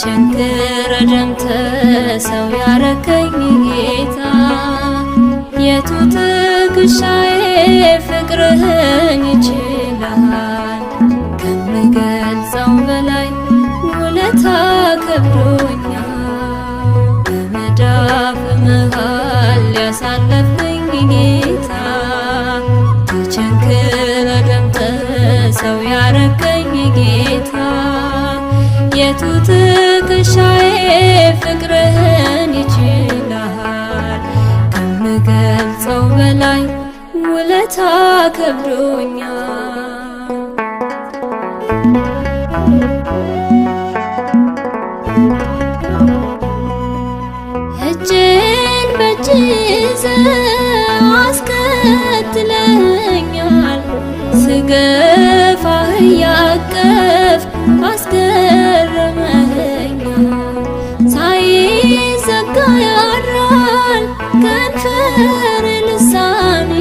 ተቸንክረ ደምተ ሰው ያረከኝ ጌታ የቱ ትከሻዬ ፍቅርህን ይችላል ከምገልጸው በላይ ውለታ ከብዶኛል በመዳፍ መሃል ያሳለፍከኝ ጌታ ተቸንክረ ደምተ ሰው ያረከኝ ጌታ የቱ ትከሻዬ ፍቅርህን ይችላል ከምገልጸው በላይ ውለታ ከብዶኛል እጄን በእጅ ይዘህ አስከትለኸኛል ስገፋህ እያቀፍክ አስገርመኸኛል ሳይዘጋ ያድራል ከንፈር ልሳኔ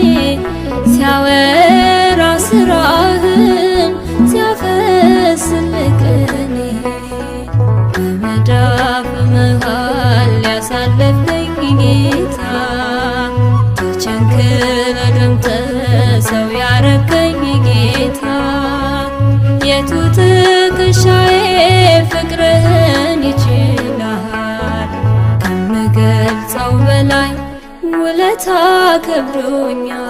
ሲያወራ ስራህን ሲያፈስልህ ቅኔ በመዳፍ መሃል ያሳለፍከኝ ጌታ ተቸንክረ ደምተ ሰው ያረከኝ ጌታ የቱ ትከሻዬ ፍቅርህን ይችላል ከምገልጸው በላይ ውለታ ከብዶኛል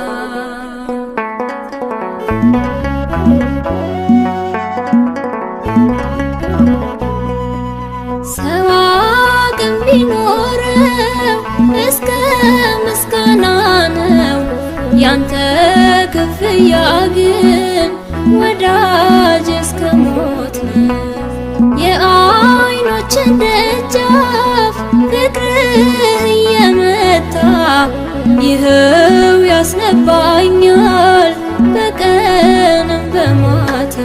ሰው አቅም ቢኖረው እስከ ምስጋና ነው ያንተ ክፍያ ግን ወዳጅ እስከ ሞት ነው የዓይኖችን ደጃፍ ፍቅርህ እየመታ ይኸው ያስነባኛል በቀንም በማታ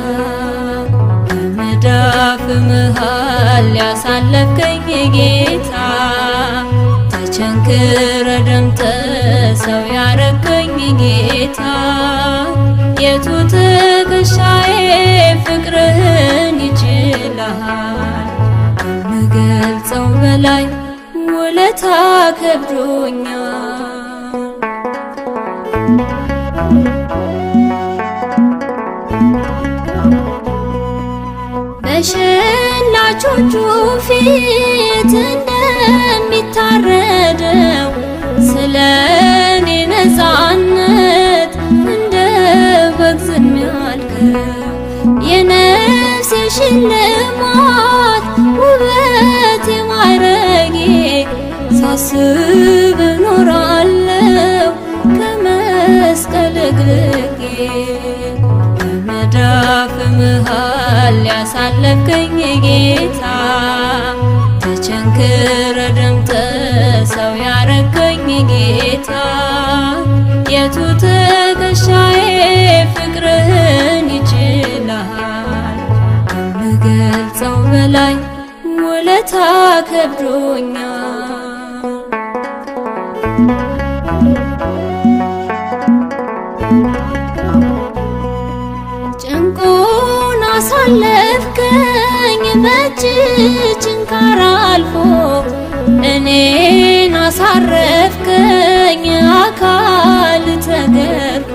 በመዳፍ መሃል ያሳለፍከኝ ጌታ ተቸንክረ ደምተ ሰው ያረከኝ ጌታ የቱ ትከሻዬ ፍቅርህን ይችላል ከምገልጸው በላይ ውለታ ከብዶኛል በሸላቾቹ ፊት እንደሚታረደው ስለኔ ነፃነት እንደ በግ ዝም ያልከው የነፍሴ ሽልማት ውበቴ ማዕረጌ ሳስብ እኖራለሁ ከመስቀል እግርጌ በመዳፍ መሃል ያሳለፍከኝ ጌታ ተቸንክረ ደምተ ሰው ያረከኝ ጌታ የቱ ትከሻዬ ፍቅርህን ይችላል ከምገልጸው በላይ ውለታ ከብዶኛል ጭንቁን አሳለፍከኝ በእጅ ችንካር አልፎ እኔን አሳረፍከኝ አካል ተገርፎ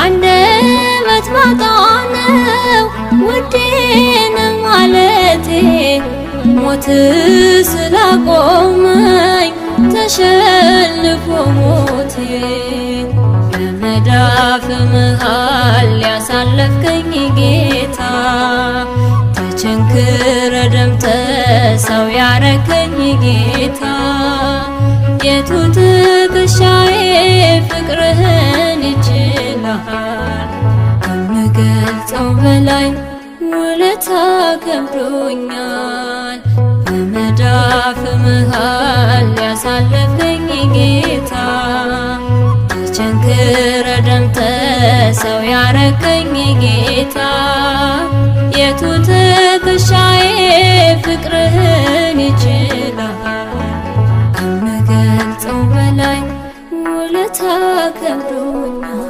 አንደበት ማጣ ነው ውዴ ነህ ማለቴ ሞት ስላቆመኝ ተሸንፎ ሞቴ በመዳፍ መሃል ያሳለፍከኝ ጌታ ተቸንክረ ደምተ ሰው ያረከኝ ጌታ የቱ ትከሻዬ ፍቅርህን ይችላል ከምገልጸው በላይ ውለታ ከብዶኛል በመዳፍ መሃል ያሳለፈኝ ጌታ ተቸንክረ ደምተ ሰው ያረከኝ ጌታ የቱ ትከሻዬ ፍቅርህን ይችላል ከምገልጸው በላይ ውለታ ከብዶኛል